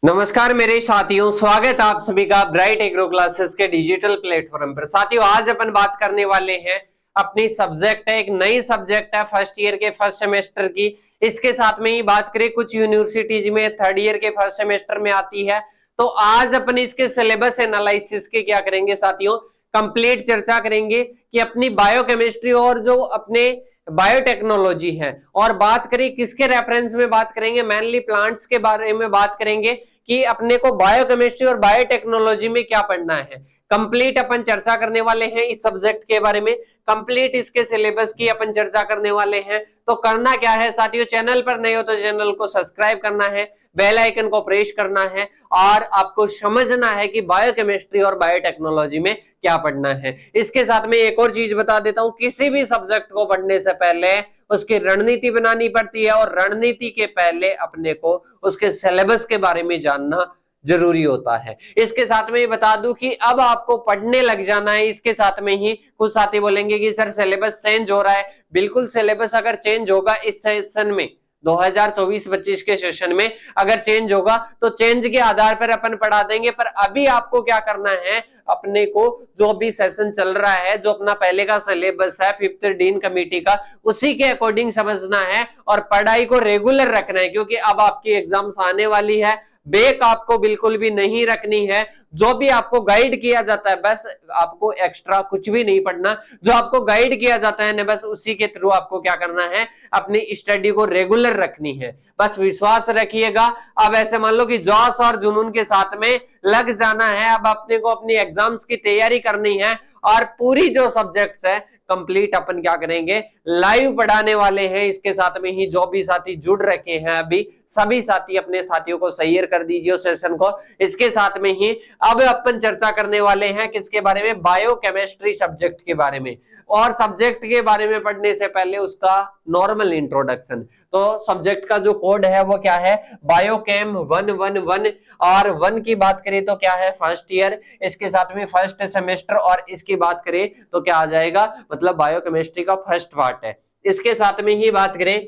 नमस्कार मेरे साथियों, स्वागत आप सभी का ब्राइट एग्रो क्लासेस के डिजिटल प्लेटफॉर्म पर। साथियों, आज अपन बात करने वाले हैं अपनी सब्जेक्ट है, एक नई सब्जेक्ट है फर्स्ट ईयर के फर्स्ट सेमेस्टर की। इसके साथ में ही बात करें, कुछ यूनिवर्सिटीज में थर्ड ईयर के फर्स्ट सेमेस्टर में आती है। तो आज अपन इसके सिलेबस एनालिसिस के क्या करेंगे साथियों, कंप्लीट चर्चा करेंगे कि अपनी बायोकेमिस्ट्री और जो अपने बायोटेक्नोलॉजी है, और बात करें किसके रेफरेंस में बात करेंगे, मेनली प्लांट्स के बारे में बात करेंगे कि अपने को बायोकेमिस्ट्री और बायोटेक्नोलॉजी में क्या पढ़ना है। कंप्लीट अपन चर्चा करने वाले हैं इस सब्जेक्ट के बारे में, कंप्लीट इसके सिलेबस की अपन चर्चा करने वाले हैं। तो करना क्या है साथियों, चैनल पर नए हो तो चैनल को सब्सक्राइब करना है, बेल आइकन को प्रेस करना है, और आपको समझना है कि बायोकेमिस्ट्री और बायोटेक्नोलॉजी में क्या पढ़ना है। इसके साथ में एक और चीज बता देता हूं, किसी भी सब्जेक्ट को पढ़ने से पहले उसकी रणनीति बनानी पड़ती है, और रणनीति के पहले अपने को उसके सिलेबस के बारे में जानना जरूरी होता है। इसके साथ में ये बता दूं कि अब आपको पढ़ने लग जाना है। इसके साथ में ही कुछ साथी बोलेंगे कि सर सिलेबस चेंज हो रहा है। बिल्कुल, सिलेबस अगर चेंज होगा इस सेशन में, 2024-25 के सेशन में अगर चेंज होगा तो चेंज के आधार पर अपन पढ़ा देंगे। पर अभी आपको क्या करना है, अपने को जो भी सेशन चल रहा है, जो अपना पहले का सिलेबस है फिफ्थ डीन कमेटी का, उसी के अकॉर्डिंग समझना है और पढ़ाई को रेगुलर रखना है। क्योंकि अब आपकी एग्जाम्स आने वाली है, ब्रेक आपको बिल्कुल भी नहीं रखनी है। जो भी आपको गाइड किया जाता है, बस आपको एक्स्ट्रा कुछ भी नहीं पढ़ना। जो आपको गाइड किया जाता है ना, बस उसी के थ्रू आपको क्या करना है, अपनी स्टडी को रेगुलर रखनी है। बस विश्वास रखिएगा। अब ऐसे मान लो कि जोश और जुनून के साथ में लग जाना है। अब अपने को अपनी एग्जाम्स की तैयारी करनी है, और पूरी जो सब्जेक्ट्स है कंप्लीट अपन क्या करेंगे, लाइव पढ़ाने वाले हैं। इसके साथ में ही जो भी साथी जुड़ रखे हैं अभी, सभी साथी अपने साथियों को शेयर कर दीजिए उस सेशन को। इसके साथ में ही अब अपन चर्चा करने वाले हैं किसके बारे में, बायोकेमिस्ट्री सब्जेक्ट के बारे में। और सब्जेक्ट के बारे में पढ़ने से पहले उसका नॉर्मल इंट्रोडक्शन। तो सब्जेक्ट का जो कोड है वो क्या है, बायोकेम 111। और 1 की बात करें तो क्या है, फर्स्ट ईयर। इसके साथ में फर्स्ट सेमेस्टर, और इसकी बात करें तो क्या आ जाएगा, मतलब बायोकेमिस्ट्री का फर्स्ट पार्ट है। इसके साथ में ही बात करें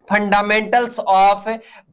फंडामेंटल्स ऑफ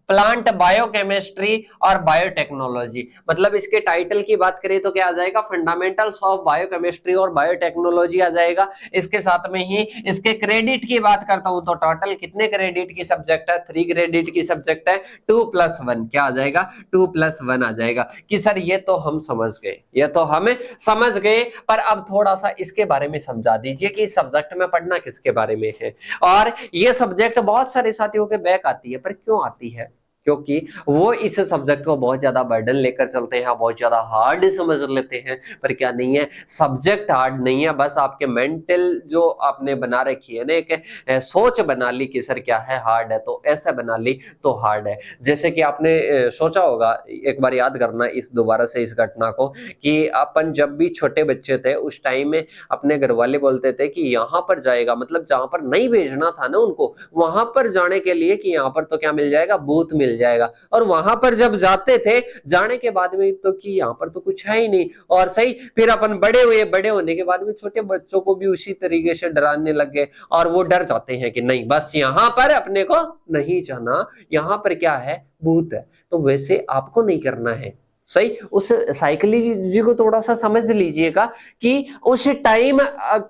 प्लांट बायोकेमिस्ट्री और बायोटेक्नोलॉजी, मतलब इसके टाइटल की बात करें तो क्या आ जाएगा, फंडामेंटल्स ऑफ बायोकेमिस्ट्री और बायोटेक्नोलॉजी आ जाएगा। इसके साथ में ही इसके क्रेडिट की बात करता हूं तो टोटल कितने क्रेडिट की सब्जेक्ट है, 3 क्रेडिट की सब्जेक्ट है। 2+1 क्या आ जाएगा, 2+1 आ जाएगा। कि सर ये तो हम समझ गए, ये तो हम समझ गए, पर अब थोड़ा सा इसके बारे में समझा दीजिए कि इस सब्जेक्ट में पढ़ना किसके बारे में है। और ये सब्जेक्ट बहुत सारे साथियों के बैक आती है, पर क्यों आती है, क्योंकि वो इस सब्जेक्ट को बहुत ज्यादा बर्डन लेकर चलते हैं, बहुत ज्यादा हार्ड समझ लेते हैं। पर क्या नहीं है, सब्जेक्ट हार्ड नहीं है, बस आपके मेंटल जो आपने बना रखी है ना, एक सोच बना ली कि सर क्या है, हार्ड है तो ऐसा बना ली तो हार्ड है। जैसे कि आपने सोचा होगा, एक बार याद करना इस दोबारा से इस घटना को, कि अपन जब भी छोटे बच्चे थे उस टाइम में अपने घर वाले बोलते थे कि यहाँ पर जाएगा, मतलब जहां पर नहीं भेजना था ना उनको, वहां पर जाने के लिए कि यहाँ पर तो क्या मिल जाएगा, भूत मिल जाएगा। और वहां पर जब जाते थे, जाने के बाद में तो कि यहाँ पर तो कुछ है ही नहीं। और सही, फिर अपन बड़े हुए, बड़े होने के बाद में छोटे बच्चों को भी उसी तरीके से डराने लग गए, और वो डर जाते हैं कि नहीं बस यहाँ पर अपने को नहीं जाना, यहाँ पर क्या है, भूत है। तो वैसे आपको नहीं करना है। सही, उस साइकोलॉजी को थोड़ा सा समझ लीजिएगा कि उस टाइम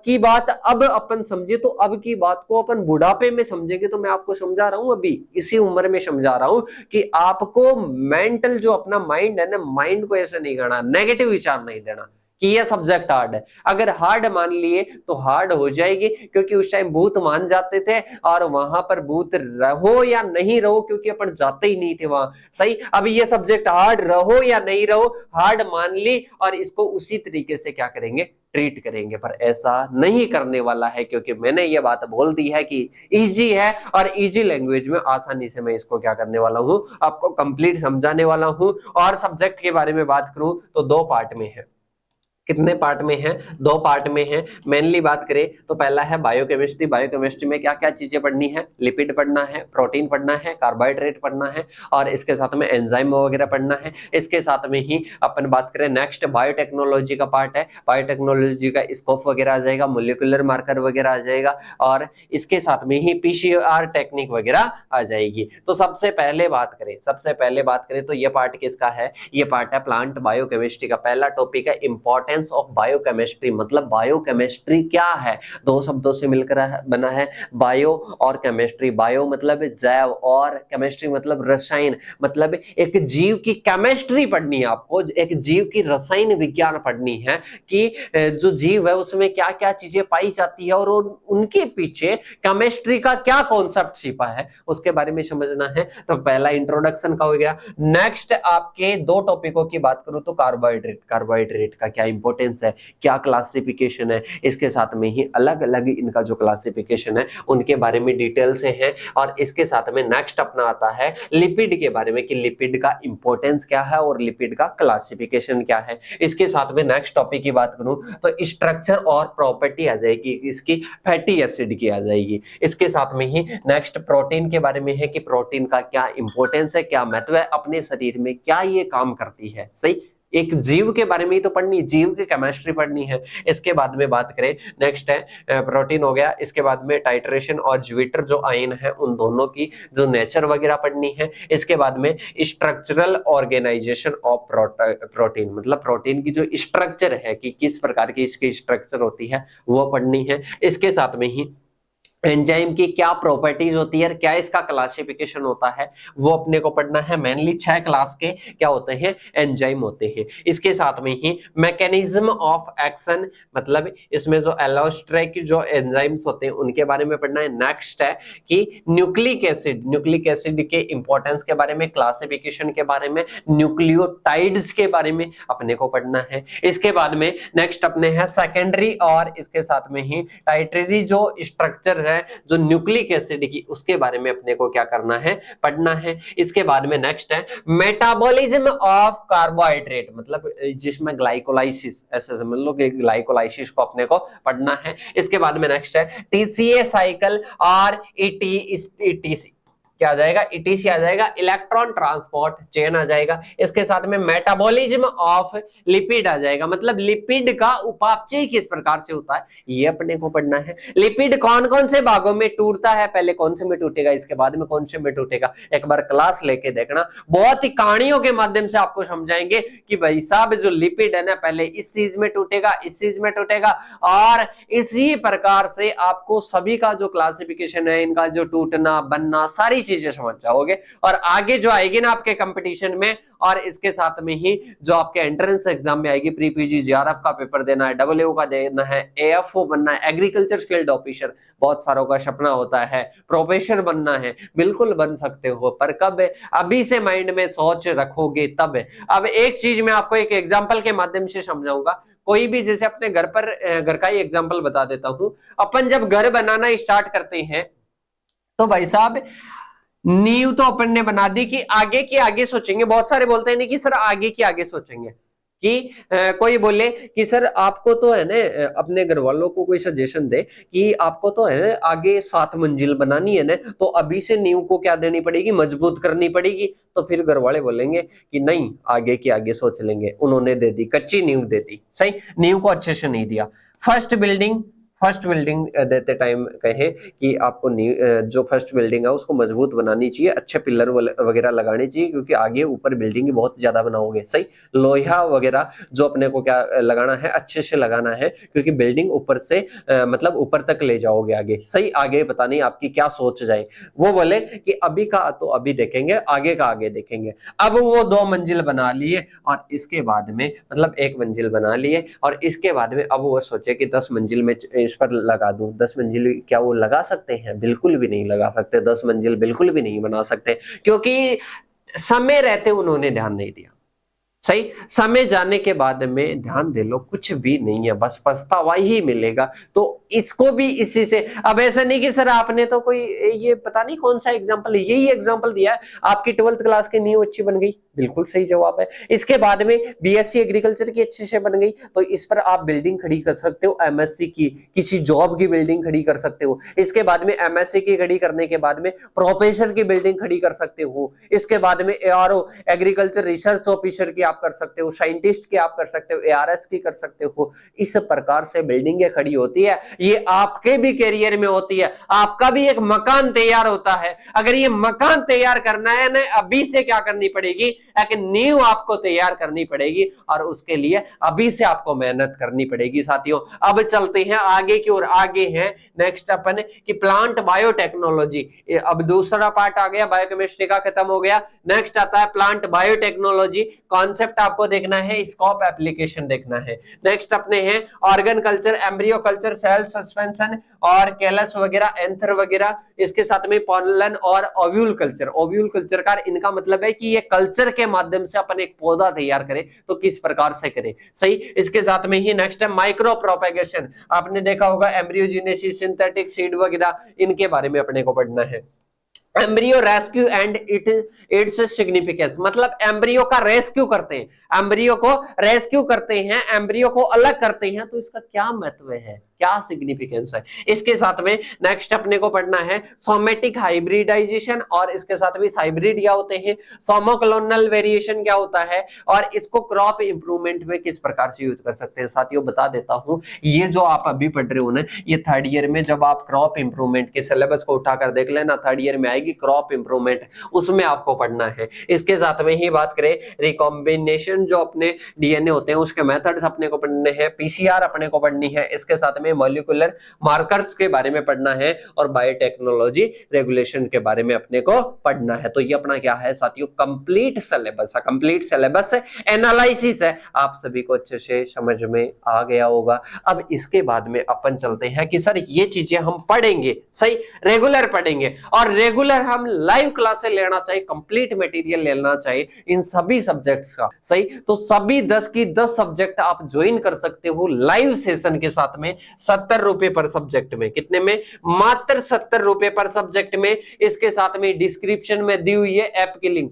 की बात अब अपन समझे, तो अब की बात को अपन बुढ़ापे में समझेंगे। तो मैं आपको समझा रहा हूं, अभी इसी उम्र में समझा रहा हूं कि आपको मेंटल जो अपना माइंड है ना, माइंड को ऐसे नहीं करना, नेगेटिव विचार नहीं देना कि यह सब्जेक्ट हार्ड है। अगर हार्ड मान लिए तो हार्ड हो जाएगी, क्योंकि उस टाइम भूत मान जाते थे, और वहां पर भूत रहो या नहीं रहो, क्योंकि अपन जाते ही नहीं थे वहां। सही, अब ये सब्जेक्ट हार्ड रहो या नहीं रहो, हार्ड मान ली, और इसको उसी तरीके से क्या करेंगे, ट्रीट करेंगे। पर ऐसा नहीं करने वाला है, क्योंकि मैंने ये बात बोल दी है कि इजी है, और इजी लैंग्वेज में आसानी से मैं इसको क्या करने वाला हूं, आपको कंप्लीट समझाने वाला हूं। और सब्जेक्ट के बारे में बात करूं तो 2 पार्ट में है। कितने पार्ट में है? 2 पार्ट में है। मेनली बात करें तो पहला है बायोकेमिस्ट्री। बायोकेमिस्ट्री में क्या क्या चीजें पढ़नी है? लिपिड पढ़ना है, प्रोटीन पढ़ना है, कार्बोहाइड्रेट पढ़ना है और इसके साथ में एंजाइम वगैरह पढ़ना है। इसके साथ में ही अपन बात करें नेक्स्ट बायोटेक्नोलॉजी का पार्ट है। बायोटेक्नोलॉजी का स्कोप वगैरह आ जाएगा, मोलिकुलर मार्कर वगैरह आ जाएगा और इसके साथ में ही पीसीआर टेक्निक वगैरह आ जाएगी। तो सबसे पहले बात करें तो ये पार्ट किसका है? ये पार्ट है प्लांट बायोकेमिस्ट्री का। पहला टॉपिक है इंपॉर्टेंस ऑफ बायोकेमिस्ट्री, मतलब बायोकेमिस्ट्री क्या है? 2 शब्दों से मिलकर बना है, बायो और केमिस्ट्री। बायो मतलब जैव और केमिस्ट्री मतलब रसायन, मतलब एक जीव की केमिस्ट्री पढ़नी है आपको, एक जीव की रसायन विज्ञान पढ़नी है कि जो जीव है उसमें क्या क्या चीजें पाई जाती है और उनके पीछे केमिस्ट्री का क्या कॉन्सेप्ट छिपा है उसके बारे में समझना है। तो पहला इंट्रोडक्शन का हो गया। नेक्स्ट आपके 2 टॉपिकों की बात करूं तो कार्बोहाइड्रेट का क्या इंपॉर्टेंस है, क्या क्लासिफिकेशन है, इसके साथ में ही अलग अलग इनका जो क्लासिफिकेशन है उनके बारे में डिटेल से है। और इसके साथ में नेक्स्ट अपना आता है लिपिड के बारे में कि लिपिड का इंपॉर्टेंस क्या है और लिपिड का क्लासिफिकेशन क्या है। इसके साथ में नेक्स्ट टॉपिक की बात करूं तो स्ट्रक्चर और प्रॉपर्टी आ जाएगी, इसकी फैटी एसिड की आ जाएगी। इसके साथ में ही नेक्स्ट प्रोटीन के बारे में है कि प्रोटीन का क्या इंपॉर्टेंस है, क्या महत्व है, अपने शरीर में क्या ये काम करती है। सही, एक जीव के बारे में ही तो पढ़नी, जीव की केमिस्ट्री पढ़नी है। इसके बाद में बात करें नेक्स्ट है प्रोटीन हो गया। इसके बाद में टाइट्रेशन और ज्विटर जो आयन है उन दोनों की जो नेचर वगैरह पढ़नी है। इसके बाद में स्ट्रक्चरल ऑर्गेनाइजेशन ऑफ प्रोटीन, मतलब प्रोटीन की जो स्ट्रक्चर है कि किस प्रकार की इसकी स्ट्रक्चर होती है वो पढ़नी है। इसके साथ में ही एंजाइम की क्या प्रॉपर्टीज होती है, क्या इसका क्लासिफिकेशन होता है वो अपने को पढ़ना है। मेनली 6 क्लास के क्या होते हैं? एंजाइम होते हैं। इसके साथ में ही मैकेनिज्म ऑफ एक्शन, मतलब इसमें जो एलोस्ट्रिक जो एंजाइम्स होते हैं उनके बारे में पढ़ना है। नेक्स्ट है कि न्यूक्लिक एसिड के इंपॉर्टेंस के बारे में, क्लासिफिकेशन के बारे में, न्यूक्लियोटाइड्स के बारे में अपने को पढ़ना है। इसके बाद में नेक्स्ट अपने है सेकेंडरी और इसके साथ में ही टाइटरी जो स्ट्रक्चर है जो न्यूक्लिक एसिड की, उसके बारे में अपने को क्या करना है? पढ़ना है। इसके बाद में नेक्स्ट है मेटाबॉलिज्म ऑफ कार्बोहाइड्रेट, मतलब जिसमें ग्लाइकोलाइसिस, ऐसे समझ लो कि ग्लाइकोलाइसिस को अपने को पढ़ना है। इसके बाद में नेक्स्ट है टीसीए साइकिल और ईटीसी क्या आ जाएगा? ईटीसी आ जाएगा, इलेक्ट्रॉन ट्रांसपोर्ट चेन आ जाएगा। इसके साथ में मेटाबॉलिज्म ऑफ लिपिड आ जाएगा, मतलब लिपिड का उपापचय किस प्रकार से होता है ये अपने को पढ़ना है। लिपिड कौन कौन से भागों में टूटता है, पहले कौन से में टूटेगा, इसके बाद में कौन से में टूटेगा, एक बार क्लास लेके देखना। बहुत ही कहानियों के माध्यम से आपको समझाएंगे कि भाई साहब जो लिपिड है ना पहले इस चीज में टूटेगा, इस चीज में टूटेगा और इसी प्रकार से आपको सभी का जो क्लासिफिकेशन है, इनका जो टूटना बनना सारी चीजें समझ जाओगे। और आगे जो आएगी ना आपके कंपटीशन में, और इसके साथ में ही जो आपके एंट्रेंस एग्जाम में आएगी, प्री पीजी जेआरएफ का पेपर देना है, डब्ल्यू का देना है, एएफओ बनना है, एग्रीकल्चर फील्ड ऑफिसर, बहुत सारों का सपना होता है, प्रोफेसर बनना है, बिल्कुल बन सकते हो, पर कब? अभी से माइंड में सोच रखोगे तब। अब एक चीज मैं आपको एक एग्जाम्पल के माध्यम से समझाऊंगा। कोई भी, जैसे अपने घर का ही एग्जाम्पल बता देता हूं। अपन जब घर बनाना स्टार्ट करते हैं तो भाई साहब नींव तो अपन ने बना दी कि आगे की आगे सोचेंगे। बहुत सारे बोलते हैं नहीं कि सर आगे की आगे सोचेंगे, कि कोई बोले कि सर आपको तो है ना अपने घर वालों को कोई सजेशन दे कि आपको तो है ना आगे 7 मंजिल बनानी है ना, तो अभी से नींव को क्या देनी पड़ेगी? मजबूत करनी पड़ेगी। तो फिर घर वाले बोलेंगे कि नहीं, आगे की आगे सोच लेंगे। उन्होंने दे दी कच्ची नींव, दे दी, सही, नींव को अच्छे से नहीं दिया। फर्स्ट बिल्डिंग देते टाइम कहे कि आपको जो फर्स्ट बिल्डिंग है उसको मजबूत बनानी चाहिए, अच्छे पिलर वगैरह लगाने चाहिए, क्योंकि आगे ऊपर बिल्डिंग बहुत ज्यादा बनाओगे। सही, लोहा वगैरह जो अपने को क्या लगाना है, अच्छे से लगाना है, क्योंकि बिल्डिंग ऊपर से मतलब ऊपर तक ले जाओगे आगे। सही, आगे पता नहीं आपकी क्या सोच जाए। वो बोले कि अभी का तो अभी देखेंगे, आगे का आगे देखेंगे। अब वो 2 मंजिल बना लिए और इसके बाद में मतलब 1 मंजिल बना लिए और इसके बाद में अब वो सोचे कि 10 मंजिल में इस पर लगा दूं। 10 मंजिल क्या वो लगा सकते हैं? बिल्कुल भी नहीं लगा सकते। 10 मंजिल बिल्कुल भी नहीं बना सकते, क्योंकि समय रहते उन्होंने ध्यान नहीं दिया। सही, समय जाने के बाद में ध्यान दे लो कुछ भी नहीं है, बस पछतावा ही मिलेगा। तो इसको भी इसी से, अब ऐसा नहीं कि सर आपने तो कोई ये पता नहीं कौन सा एग्जांपल, यही एग्जांपल दिया है, आपकी 12th क्लास की नींव अच्छी बन गई, बिल्कुल सही जवाब है। इसके बाद में बीएससी एग्रीकल्चर की अच्छे से बन गई, तो इस पर आप बिल्डिंग खड़ी कर सकते हो, एमएससी की किसी जॉब की बिल्डिंग खड़ी कर सकते हो। इसके बाद में एमएससी की खड़ी करने के बाद में प्रोफेसर की बिल्डिंग खड़ी कर सकते हो। इसके बाद में एआरओ एग्रीकल्चर रिसर्च ऑफिसर की आप कर सकते हो, साइंटिस्ट की आप कर सकते हो, एआरएस की कर सकते हो। इस प्रकार से बिल्डिंगें खड़ी होती है, ये आपके भी करियर में होती है, आपका भी एक मकान तैयार होता है। अगर ये मकान तैयार करना है ना, अभी से क्या करनी पड़ेगी, एक नींव आपको तैयार करनी पड़ेगी, और उसके लिए अभी से आपको मेहनत करनी पड़ेगी साथियों। अब चलते हैं आगे की ओर, आगे है नेक्स्ट अपन कि प्लांट बायोटेक्नोलॉजी। अब दूसरा पार्ट आ गया, बायोकेमिस्ट्री का खत्म हो गया, नेक्स्ट आता है प्लांट बायोटेक्नोलॉजी। कॉन्सेप्ट आपको देखना है, स्कोप एप्लीकेशन देखना है। नेक्स्ट अपने हैं organ culture, embryo culture, cell suspension और कैलस वगैरह, एंथर वगैरह। इसके साथ में पॉलन और ओव्यूल कल्चर। ओव्यूल कल्चर का इनका मतलब है कि ये कल्चर के माध्यम से अपन एक पौधा तैयार करें तो किस प्रकार से करें, सही। इसके साथ में ही नेक्स्ट है माइक्रो प्रोपेगेशन। आपने देखा होगा एम्ब्रियोजेनेसिस, सिंथेटिक सीड वगैरह, इनके बारे में अपने को पढ़ना है। Embryo rescue and its significance, मतलब एम्ब्रियो का रेस्क्यू करते हैं, एम्ब्रियो को रेस्क्यू करते हैं, एम्ब्रियो को अलग करते हैं, तो इसका क्या महत्व है, क्या सिग्निफिकेंस है। इसके साथ में नेक्स्ट अपने को पढ़ना है सोमेटिक हाइब्रिडाइजेशन, और इसके साथ में हाइब्रिड क्या होते हैं, सोमोक्लोनल वेरिएशन क्या होता है, और इसको क्रॉप इंप्रूवमेंट में किस प्रकार से यूज कर सकते हैं। साथियों बता देता हूं, ये जो आप अभी पढ़ रहे हो ना, ये थर्ड ईयर में जब आप क्रॉप इंप्रूवमेंट के सिलेबस को उठाकर देख लेना, थर्ड ईयर में आएगी क्रॉप इंप्रूवमेंट, उसमें आपको पढ़ना है। इसके साथ में ही बात करें रिकॉम्बिनेशन, जो अपने डीएनए होते हैं उसके मेथड्स अपने को पढ़ने हैं, पीसीआर अपने को पढ़नी है, इसके साथ में मॉलिक्यूलर मार्कर्स के बारे में पढ़ना है, और बायोटेक्नोलॉजी रेगुलेशन के बारे में अपने को पढ़ना है। तो ये अपना क्या है साथियों, कंप्लीट सिलेबस है, कंप्लीट सिलेबस एनालिसिस है, आप सभी को अच्छे से समझ में आ गया होगा। अब इसके बाद में अपन चलते हैं कि सर ये चीजें हम पढ़ेंगे, सही, रेगुलर पढ़ेंगे, और रेगुलर हम लाइव क्लासेस लेना चाहिए, कंप्लीट मटेरियल लेना चाहिए इन सभी सब्जेक्ट्स का, सही। तो सभी 10 की 10 सब्जेक्ट आप ज्वाइन कर सकते हो लाइव सेशन के साथ में, 70 रुपए पर सब्जेक्ट में। कितने में, मात्र 70 रुपए पर सब्जेक्ट में। इसके साथ में डिस्क्रिप्शन में दी हुई है ऐप की लिंक,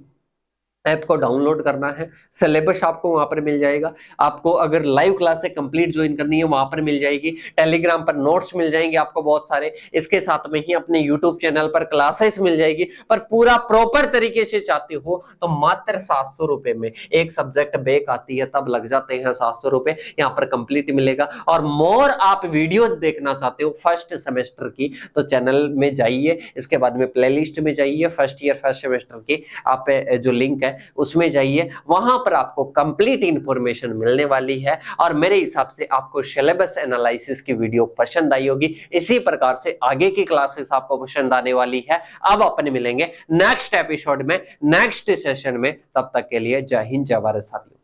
ऐप को डाउनलोड करना है, सिलेबस आपको वहां पर मिल जाएगा। आपको अगर लाइव क्लासेस कंप्लीट ज्वाइन करनी है वहां पर मिल जाएगी, टेलीग्राम पर नोट्स मिल जाएंगे आपको बहुत सारे, इसके साथ में ही अपने यूट्यूब चैनल पर क्लासेस मिल जाएगी। पर पूरा प्रॉपर तरीके से चाहते हो तो मात्र 700 रुपए में, एक सब्जेक्ट बैक आती है तब लग जाते हैं 700 रुपए, यहाँ पर कंप्लीट मिलेगा। और मोर आप वीडियो देखना चाहते हो फर्स्ट सेमेस्टर की, तो चैनल में जाइए, इसके बाद में प्लेलिस्ट में जाइए, फर्स्ट ईयर फर्स्ट सेमेस्टर की आप जो लिंक है उसमें जाइए, वहां पर आपको कंप्लीट इंफॉर्मेशन मिलने वाली है। और मेरे हिसाब से आपको सिलेबस एनालिसिस की वीडियो पसंद आई होगी, इसी प्रकार से आगे की क्लासेस आपको पसंद आने वाली है। अब अपन मिलेंगे नेक्स्ट एपिसोड में, नेक्स्ट सेशन में, तब तक के लिए जय हिंद जय भारत साथियों।